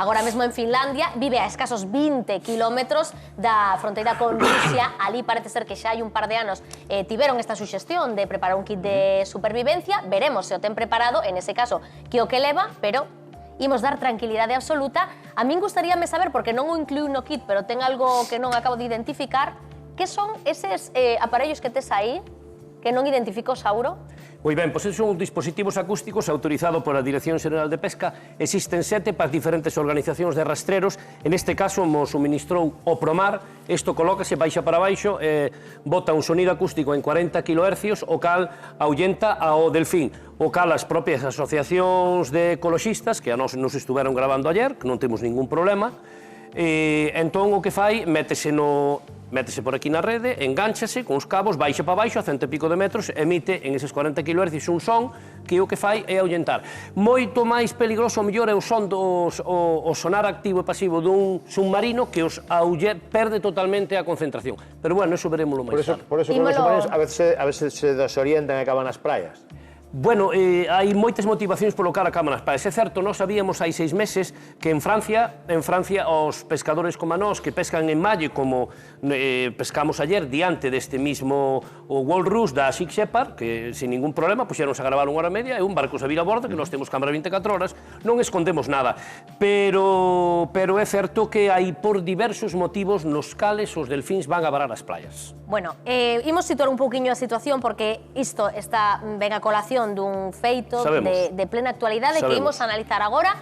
agora mesmo en Finlandia, vive a escasos 20 kilómetros da fronteira con Rusia. Ali parece ser que xa hai un par de anos tiveron esta suxestión de preparar un kit de supervivencia. Veremos se o ten preparado, en ese caso, que o que leva, pero imos dar tranquilidade absoluta. A min gustaríame saber, porque non o incluí no kit, pero ten algo que non acabo de identificar, que son eses aparellos que tes aí, que non identifico, Sauro? Moi ben, pois son dispositivos acústicos autorizados pola Dirección Xeral de Pesca. Existen 7 para diferentes organizacións de rastreros. En este caso, mo suministrou o Promar. Isto colócase, baixa para baixo, bota un sonido acústico en 40 kHz, o cal ahuyenta ao delfín. O cal as propias asociacións de ecoloxistas, que a nos estuveron grabando ayer, que non temos ningún problema, entón o que fai, métese por aquí na rede, engánchase con os cabos, baixa para baixo a 100 e pico de metros, emite en eses 40 kHz un son que o que fai é ahuyentar. Moito máis peligroso, o mellor, é o son o sonar activo e pasivo dun submarino que os perde totalmente a concentración. Pero bueno, eso verémoslo máis tarde. Por eso, con os submarinos a veces se desorientan e acaban nas praias. Bueno, hai moitas motivacións polo cal acaban as praias. É certo, nós sabíamos hai 6 meses que en Francia os pescadores como a nós, que pescan en malle, como pescamos ayer, diante deste mismo Walrus da Sea Shepherd, que sin ningún problema puxeronse a gravar 1 hora e media, e un barco se vira a bordo, que nós temos cámara 24 horas, non escondemos nada. Pero é certo que hai por diversos motivos nos cales os delfíns van a varar as praias. Bueno, imos situar un pouquiño a situación, porque isto está ben a colación dun feito de plena actualidade que imos analizar agora,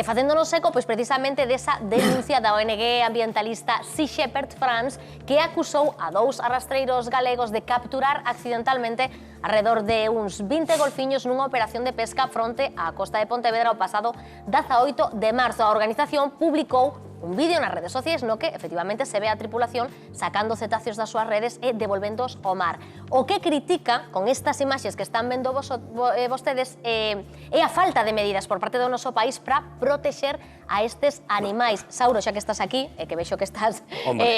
facéndonos eco precisamente desa denuncia da ONG ambientalista Sea Shepherd France, que acusou a 2 arrastreiros galegos de capturar accidentalmente alrededor de uns 20 golfiños nunha operación de pesca fronte á costa de Pontevedra o pasado 18 de marzo. A organización publicou un vídeo nas redes sociais no que efectivamente se ve a tripulación sacando cetáceos das súas redes e devolvéndoos ao mar. O que critica con estas imaxes que están vendo vostedes é a falta de medidas por parte do noso país para protexer a estes animais. Sauro, xa que estás aquí, e que vexo que estás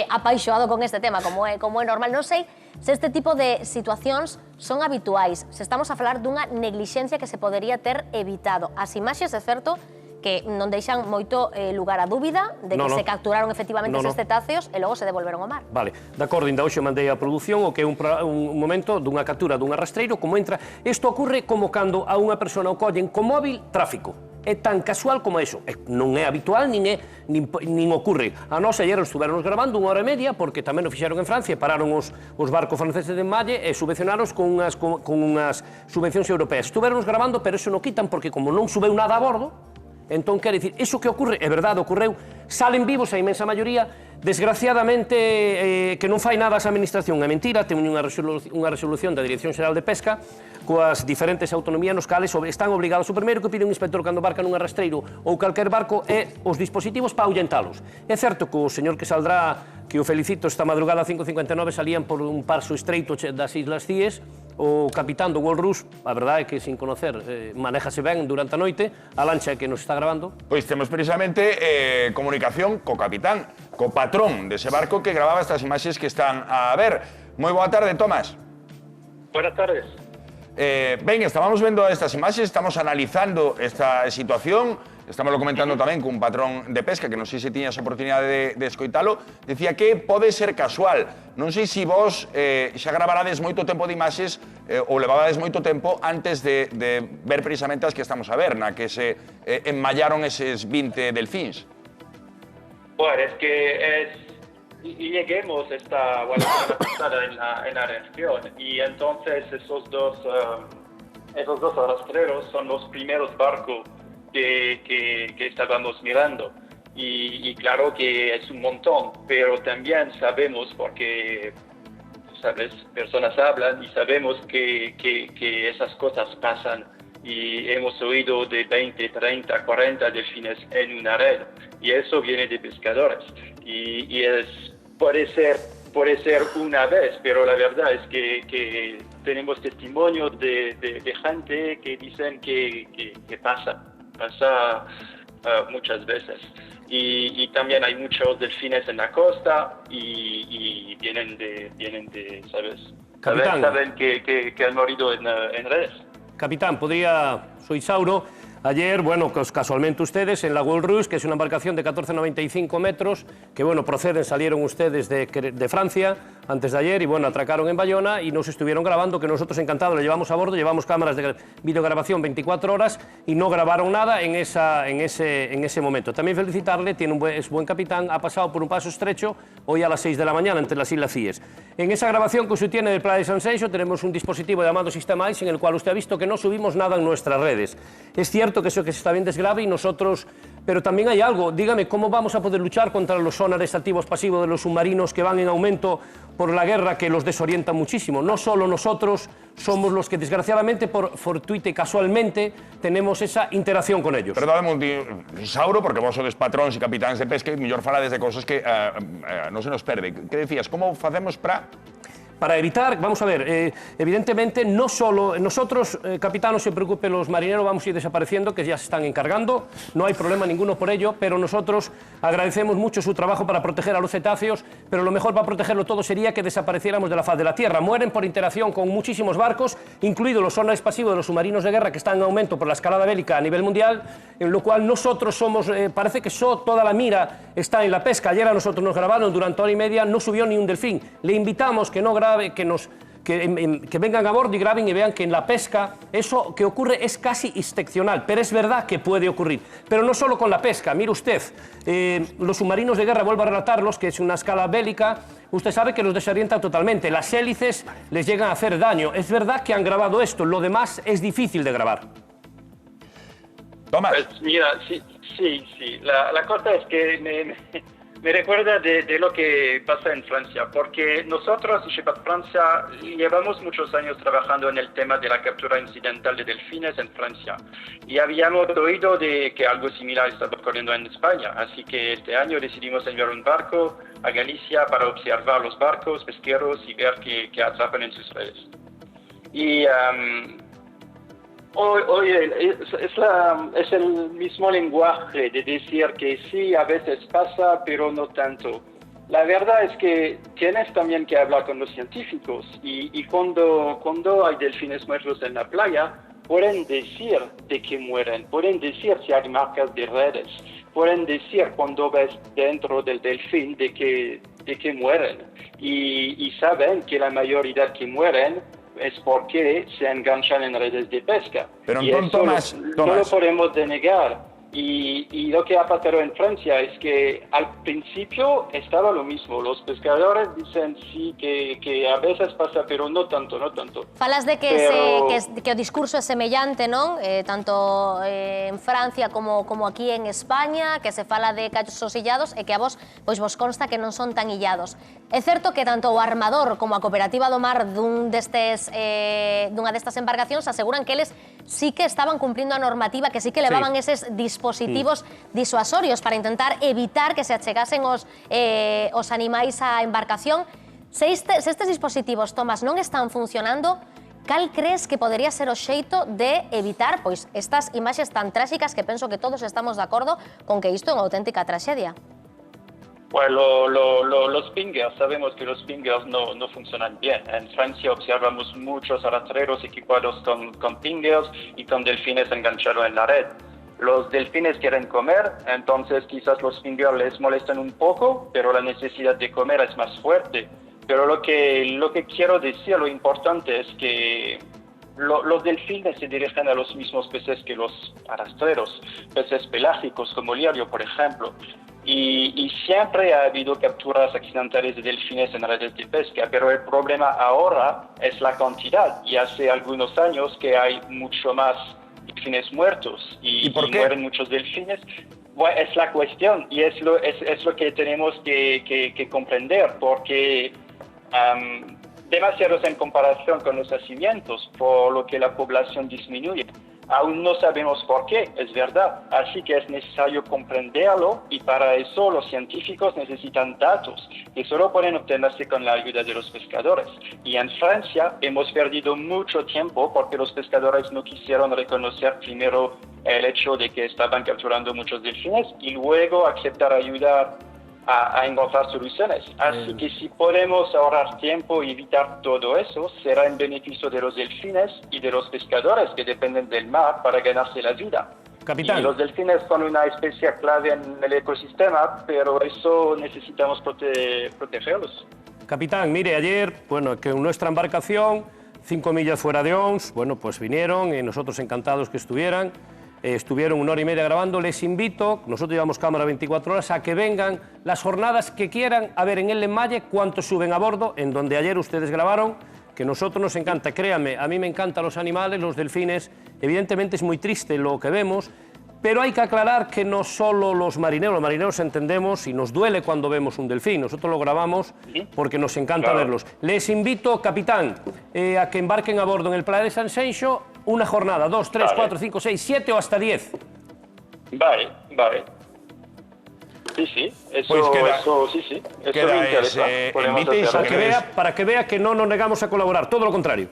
apaixoado con este tema, como é normal, non sei se este tipo de situacións son habituais, se estamos a falar dunha neglixencia que se podería ter evitado. As imaxes, é certo, que non deixan moito lugar a dúbida de que se capturaron efectivamente eses cetáceos e logo se devolveron ao mar. Vale, de acordo, ainda hoxe mandei a produción o que é un momento dunha captura dun arrastreiro, como entra. Isto ocurre como cando a unha persona o collen con móvil tráfico. É tan casual como eso. Non é habitual, nin ocurre. A nós ayer estuveron grabando 1 hora e media, porque tamén o fixeron en Francia, pararon os barcos franceses de enmalle e subvencionaros con unhas subvencións europeas. Estuveron grabando, pero eso non quitan, porque como non subeu nada a bordo, entón, quer dicir, iso que ocurre, é verdade, ocorreu, salen vivos a inmensa maioría, desgraciadamente, que non fai nada esa administración, é mentira, ten unha resolución da Dirección Xeral de Pesca, coas diferentes autonomías nos cales están obligados, o primeiro que pide un inspector cando barca nun arrastreiro ou calquer barco é os dispositivos para ahuyentalos. É certo que o señor que saldrá, que o felicito, esta madrugada a 5:59 salían por un paso estreito das Islas Cíes, o capitán do Walrus, a verdade é que sin conocer, manéjase ben durante a noite, a lancha que nos está grabando. Pois temos precisamente comunicación co capitán, co patrón dese barco que grababa estas imaxes que están a ver. Moi boa tarde, Tomás. Buenas tardes. Ben, estábamos vendo estas imaxes, estamos analizando esta situación, estamos comentando tamén cun patrón de pesca, que non sei se tiñas a oportunidade de escoitalo, decía que pode ser casual. Non sei se vos xa gravarades moito tempo de imaxes ou levabades moito tempo antes de ver precisamente as que estamos a ver, na que se enmallaron eses 20 delfíns. Bueno, es que lleguemos esta semana pasada en la reacción y entonces esos dos arrastreros son los primeros barcos que estábamos mirando y claro que es un montón, pero también sabemos, porque sabes, personas hablan y sabemos que esas cosas pasan y hemos oído de 20, 30, 40 delfines en una red y eso viene de pescadores y puede ser una vez, pero la verdad es que tenemos testimonios de gente que dicen que pasa muchas veces y también hay muchos delfines en la costa y vienen de ¿sabes? Saben que han morido en redes. Capitán, soy Sauro. Ayer, bueno, pues casualmente ustedes en la Gold Rush, que es una embarcación de 14,95 metros, que bueno, salieron ustedes de Francia antes de ayer y bueno, atracaron en Bayona y nos estuvieron grabando, que nosotros encantados lo llevamos a bordo, llevamos cámaras de videograbación 24 horas y no grabaron nada en ese momento. También felicitarle, es buen capitán, ha pasado por un paso estrecho hoy a las 6 de la mañana entre las Islas Cíes. En esa grabación que usted tiene del Playa de San Seixo tenemos un dispositivo llamado Sistema ICE en el cual usted ha visto que no subimos nada en nuestras redes. Es cierto que eso que se está bien desgrave y nosotros... Pero también hay algo, dígame, ¿cómo vamos a poder luchar contra los sonares activos pasivos de los submarinos que van en aumento por la guerra que los desorienta muchísimo? No solo nosotros somos los que desgraciadamente por fortuito y casualmente tenemos esa interacción con ellos. Perdón, Isauro, porque vos sois patróns e capitáns de pesca e mellor falades de cosas que non se nos perde. Que decías, como facemos para evitar, vamos a ver, evidentemente no solo nosotros, capitán, no se preocupe, los marineros vamos a ir desapareciendo, que ya se están encargando, no hay problema ninguno por ello, pero nosotros agradecemos mucho su trabajo para proteger a los cetáceos, pero lo mejor para protegerlo todo sería que desapareciéramos de la faz de la Tierra. Mueren por interacción con muchísimos barcos, incluidos los sonares pasivos de los submarinos de guerra que están en aumento por la escalada bélica a nivel mundial, en lo cual nosotros somos, parece que toda la mira está en la pesca. Ayer a nosotros nos grabaron durante hora y media, no subió ni un delfín. Le invitamos que no grabe, que vengan a bordo y graben y vean que en la pesca eso que ocurre es casi excepcional, pero es verdad que puede ocurrir. Pero no solo con la pesca, mire usted, los submarinos de guerra, vuelvo a relatarlos, que es una escala bélica, usted sabe que los desorientan totalmente, las hélices les llegan a hacer daño. Es verdad que han grabado esto, lo demás es difícil de grabar. Tomás. Pues mira, sí. La cosa es que me recuerda de lo que pasa en Francia, porque nosotros, Shepard Francia, llevamos muchos años trabajando en el tema de la captura incidental de delfines en Francia y habíamos oído de que algo similar estaba ocurriendo en España, así que este año decidimos enviar un barco a Galicia para observar los barcos pesqueros y ver qué atrapan en sus redes. Y hoy es el mismo lenguaje de decir que sí, a veces pasa, pero no tanto. La verdad es que tienes también que hablar con los científicos y cuando hay delfines muertos en la playa, pueden decir de que mueren, pueden decir si hay marcas de redes, pueden decir cuando ves dentro del delfín de que mueren y saben que la mayoría que mueren es porque se enganchan en redes de pesca. Pero y entonces, no lo podemos denegar. Y lo que ha pasado en Francia es que al principio estaba lo mismo. Los pescadores dicen sí, que a veces pasa, pero no tanto. Falas de que o discurso é semellante, non? Tanto en Francia como aquí en España, que se fala de casos illados e que a vos consta que non son tan illados. É certo que tanto o armador como a cooperativa do mar dunha destas embarcacións aseguran que eles sí que estaban cumplindo a normativa, que sí que levaban eses dispositivos disuasorios para intentar evitar que se achegasen os animais á embarcación. Se estes dispositivos, Tomás, non están funcionando, cal crees que podería ser o xeito de evitar estas imaxes tan tráxicas que penso que todos estamos de acordo con que isto é unha auténtica traxedia? Bueno, los pingers, sabemos que los pingers no funcionan bien. En Francia observamos muchos arrastreros equipados con pingers y con delfines enganchados en la red. Los delfines quieren comer, entonces quizás los pingers les molestan un poco, pero la necesidad de comer es más fuerte. Pero lo que quiero decir, lo importante es que los delfines se dirigen a los mismos peces que los arrastreros, peces pelágicos como lirio, por ejemplo. Y siempre ha habido capturas accidentales de delfines en redes de pesca, pero el problema ahora es la cantidad. Y hace algunos años que hay mucho más delfines muertos y mueren muchos delfines. Bueno, es la cuestión y es lo que tenemos que comprender, porque demasiados en comparación con los nacimientos, por lo que la población disminuye. Aún no sabemos por qué, es verdad, así que es necesario comprenderlo y para eso los científicos necesitan datos que solo pueden obtenerse con la ayuda de los pescadores. Y en Francia hemos perdido mucho tiempo porque los pescadores no quisieron reconocer primero el hecho de que estaban capturando muchos delfines y luego aceptar ayudar a encontrar soluciones. Así que si podemos ahorrar tiempo y evitar todo eso, será en beneficio de los delfines y de los pescadores que dependen del mar para ganarse la vida. Capitán. Y los delfines son una especie clave en el ecosistema, pero eso necesitamos protegerlos. Capitán, mire, ayer, bueno, que en nuestra embarcación, 5 millas fuera de Ons, bueno, pues vinieron y nosotros encantados que estuvieran. Estuvieron 1 hora y media grabando. Les invito, nosotros llevamos cámara 24 horas, a que vengan las jornadas que quieran a ver en el Lemalle cuántos suben a bordo, en donde ayer ustedes grabaron, que a nosotros nos encanta. Créanme, a mí me encantan los animales, los delfines. Evidentemente es muy triste lo que vemos, pero hay que aclarar que no solo los marineros entendemos y nos duele cuando vemos un delfín. Nosotros lo grabamos porque nos encanta verlos. Les invito, capitán, a que embarquen a bordo en el Playa de San Xenxo una jornada, 2, 3, 4, 5, 6, 7 o hasta 10. Vale. Sí, eso, Pues queda, eso me interesa. Para que vea que no nos negamos a colaborar, todo lo contrario.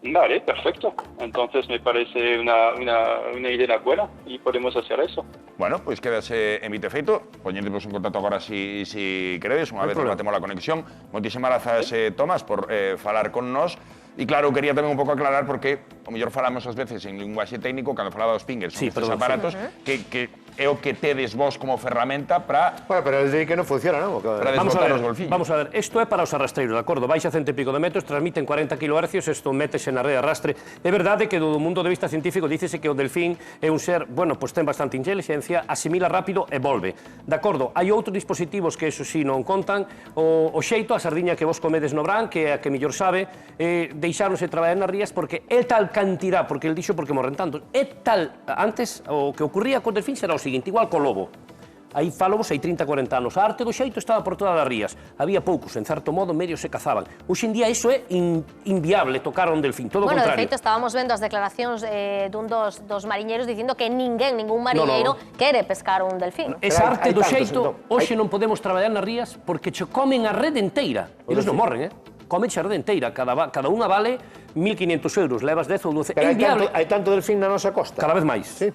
Vale, perfecto. Entonces me parece una idea buena y podemos hacer eso. Bueno, pois quedase en vite feito. Poñéndemos en contacto agora si queredes, unha vez batemos a conexión. Moitísimas grazas, Tomás, por falar con nós. E claro, quería tamén un pouco aclarar porque o mellor falamos ás veces en linguaxe técnico cando falaba dos pingers, son estes aparatos que é o que tedes vos como ferramenta para... Bueno, pero el que non funciona, non? Para desbotar os golfiños. Vamos a ver, isto é para os arrastreiros, de acordo? Vais a 100 e pico de metros, transmiten 40 kHz, isto métese na rede de arrastre. É verdade que do mundo de vista científico dícese que o delfín é un ser, bueno, pois ten bastante inteligencia, asimila rápido e volve. De acordo, hai outros dispositivos que eso sí non contan. O xeito, a sardiña que vos comedes no bran, que é a que mellor sabe, deixáronse traballar nas rías porque é tal cantidad, porque el dixo porque morren tantos, é tal, antes o que ocurría con delfín era o seguinte, igual co lobo. Aí falamos hai 30, 40 anos. A arte do xeito estaba por todas as rías. Había poucos, en certo modo, medios se cazaban. Hoxe en día iso é inviable, tocar a un delfín, todo o contrario. Bueno, de feito, estábamos vendo as declaracións dun dos mariñeiros dicindo que ningún mariñeiro quere pescar un delfín. Esa arte do xeito, hoxe non podemos traballar nas rías porque che comen a rede inteira. Eles non morren, comen a rede inteira. Cada unha vale 1.500 euros, levas 10 ou 12. Pero hai tanto delfín na nosa costa? Cada vez máis. Sí.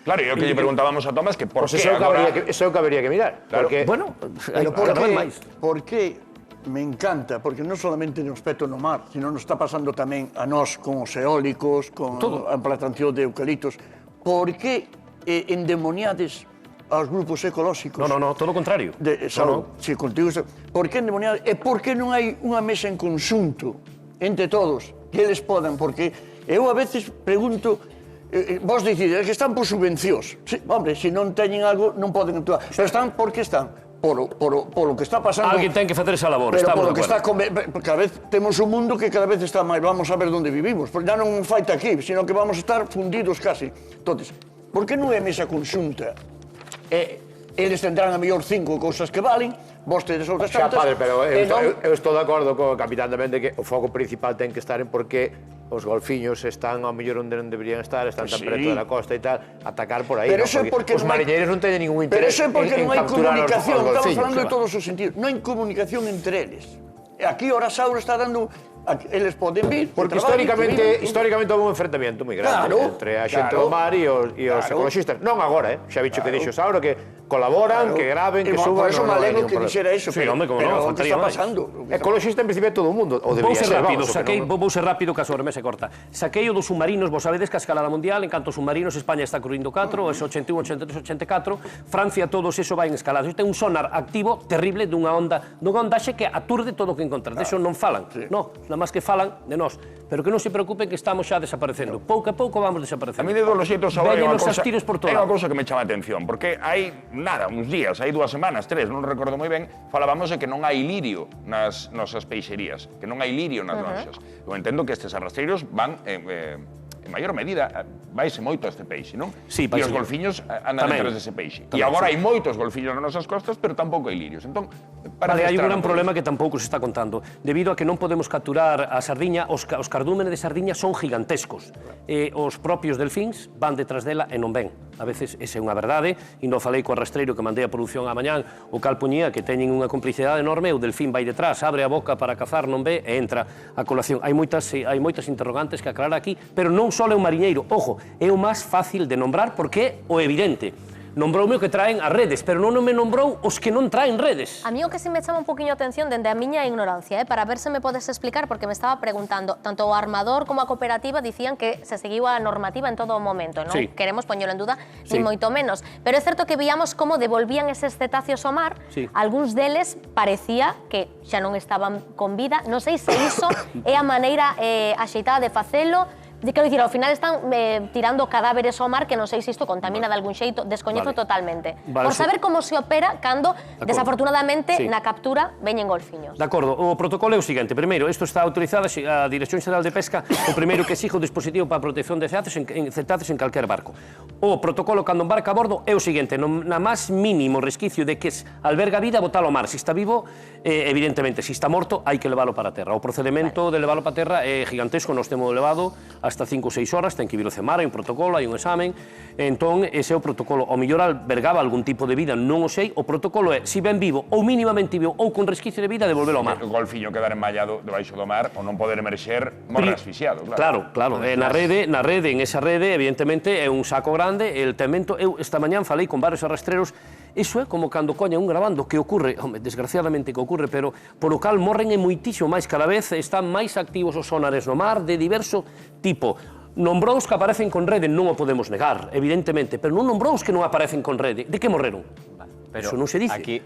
Claro, e o que lle preguntábamos a Tomás que por que agora... Eso que habría que mirar. Claro. Porque, bueno, pero por que me encanta, porque non solamente no aspecto no mar, sino nos está pasando tamén a nós con os eólicos, con a plantación de eucaliptos. Por que endemoniades aos grupos ecolóxicos? No, todo o contrario. Si contigo, por que endemoniades? E por que non hai unha mesa en conxunto entre todos que eles podan? Porque eu a veces pregunto, vos dicides que están por subvencións. Sí, hombre, se non teñen algo non poden actuar. Pero están porque están polo que está pasando. Alguén ten que facer esa labor, pero estamos polo de que acordo. está cada vez temos un mundo que cada vez está máis, vamos a ver onde vivimos, porque já non faita aquí, sino que vamos a estar fundidos casi. Entonces, por que non é mesa conxunta? Eles tendrán a mellor 5 cousas que valen, vos tedes outras tantas. Padre, pero eu estou de acordo co capitán tamén de que o foco principal ten que estar en porque os golfiños están ao mellor onde non deberían estar, están tan preto da costa e tal, atacar por aí. Pero eso é porque os mariñeiros non teñen ningún interés en capturar os golfiños. Pero eso é porque non hai comunicación, estamos falando de todos os sentidos, non hai comunicación entre eles. Aquí o Rasauro está dando... Eles poden vir... Porque históricamente houve un enfrentamiento moi grande entre a xente do mar e os ecologistas. Non agora, xa bicho que dixo Sauro que colaboran, que graven, que suban... Por eso me alegro que dixera eso, pero o que está pasando... Ecologista en principio é todo o mundo, ou debería ser, vou ser rápido, que a sobremesa corta. Saquei o dos submarinos, vos sabedes que a escalada mundial, en canto submarinos, España está corrindo 4, es 81, 83, 84, Francia, todos eso vai en escalada. Ten un sonar activo terrible dunha ondaxe que aturde todo o que encontran. De eso non falan, non, nada máis que falan de nós. Pero que non se preocupen que estamos xa desaparecendo. Pouco a pouco vamos desaparecendo. A mí de todos os xeitos agora é unha cousa que me chama a atención, porque hai nada, uns días, hai 2 semanas, 3, non recordo moi ben, falábamos de que non hai lirio nas nosas peixerías, que non hai lirio nas lonxas. Eu entendo que estes arrastreiros van en maior medida, vaise moito a este peixe, non? Sí, e os golfiños andan detrás dese peixe. E agora hai moitos golfiños nas nosas costas, pero tampouco hai lirios. Entón, hai un gran problema que tampouco se está contando. Debido a que non podemos capturar a sardiña, os cardúmenes de sardiña son gigantescos. Os propios delfíns van detrás dela e non ven. A veces esa é unha verdade, e non falei co rastreiro que mandei a produción a mañán, o cal puñía que teñen unha complicidade enorme, o delfín vai detrás, abre a boca para cazar, non ve, e entra a colación. Hai moitas interrogantes que aclarar aquí, pero non só é un mariñeiro, ojo, é o máis fácil de nombrar porque é o evidente. Nombroume o que traen as redes, pero non me nombrou os que non traen redes. A mí o que se me chama un poquinho a atención dende a miña ignorancia, para ver se me podes explicar, porque me estaba preguntando, tanto o armador como a cooperativa dicían que se seguiu a normativa en todo o momento, non queremos poñelo en duda, ni moito menos. Pero é certo que víamos como devolvían eses cetáceos ao mar, algúns deles parecía que xa non estaban con vida, non sei se iso é a maneira axeitada de facelo. Quero dicir, ao final están tirando cadáveres ao mar que non sei se isto contamina de algún xeito, descoñezo totalmente. Por saber como se opera cando, desafortunadamente, na captura veñen golfiños. De acordo, o protocolo é o seguinte. Primeiro, isto está autorizada a Dirección Xeral de Pesca, o primeiro que exige o dispositivo para a protección de cetáceos en calquer barco. O protocolo cando embarca a bordo é o seguinte, na máis mínimo resquicio de que alberga vida, botalo ao mar. Se está vivo, evidentemente, se está morto, hai que leválo para a terra. O procedimento de leválo para a terra é gigantesco, nós temos levado hasta 5 ou 6 horas, ten que vir o CEMAR, hai un protocolo, hai un examen, entón ese é o protocolo. O mellor albergaba algún tipo de vida, non o sei, o protocolo é, se ben vivo ou mínimamente vivo ou con resquicio de vida, devolvelo ao mar. O golfiño quedar enmallado debaixo do mar ou non poder emerxer, morre asfixiado. Claro, na rede, en esa rede, evidentemente, é un saco grande, el temento, eu esta mañán falei con varios arrastreros, iso é como cando coña un grabando que ocurre, desgraciadamente que ocurre, pero polo cal morren é moitísimo máis, cada vez están máis activos os sonares no mar de diverso tipo. Nombrous que aparecen con rede non o podemos negar, evidentemente, pero non nombrous que non aparecen con rede. De que morreron? Pero eso non se dice. Aquí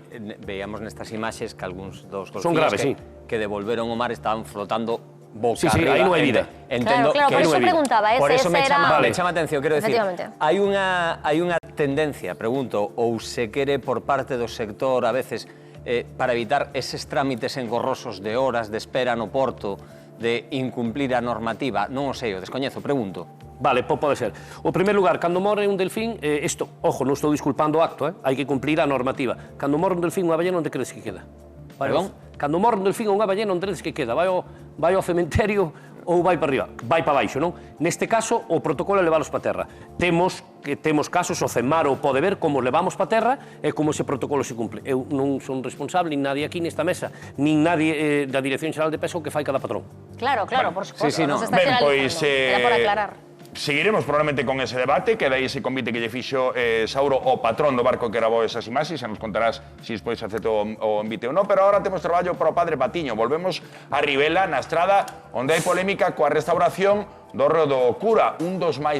veíamos nestas imaxes que algúns dos golfiños que devolveron o mar estaban flotando boca arriba. Aí non hai vida. Claro, por eso preguntaba, por eso me chama atención, quero decir, hai unha tendencia, pregunto, ou se quere por parte do sector a veces para evitar eses trámites engorrosos de horas de espera no porto, de incumplir a normativa, non o sei, o descoñezo, pregunto. Vale, pode ser. O primeiro lugar, cando morre un delfín, isto, ojo, non estou disculpando o acto, hai que cumplir a normativa. Cando morre un delfín unha ballena, onde crees que queda? Perdón? Cando morre un delfín unha ballena, onde crees que queda? Vai ao cementerio ou vai para arriba? Vai para baixo, non? Neste caso, o protocolo é leválos para terra. Temos casos, o CEMAR o pode ver como levamos para terra e como ese protocolo se cumple. Eu non son responsable, nin nadie aquí nesta mesa, nin nadie da Dirección Xeral de Pesca o que fai cada patrón. Claro, por suposto. Ben, pois, era por aclarar. Seguiremos probablemente con ese debate, que dai ese convite que lle fixo Sauro, o patrón do barco que grabou esas imaxes, e nos contarás se despois acepto o envite ou non, pero agora temos traballo para o Padre Patiño. Volvemos a Ribela, na Estrada, onde hai polémica coa restauración do Reo do Cura, un dos máis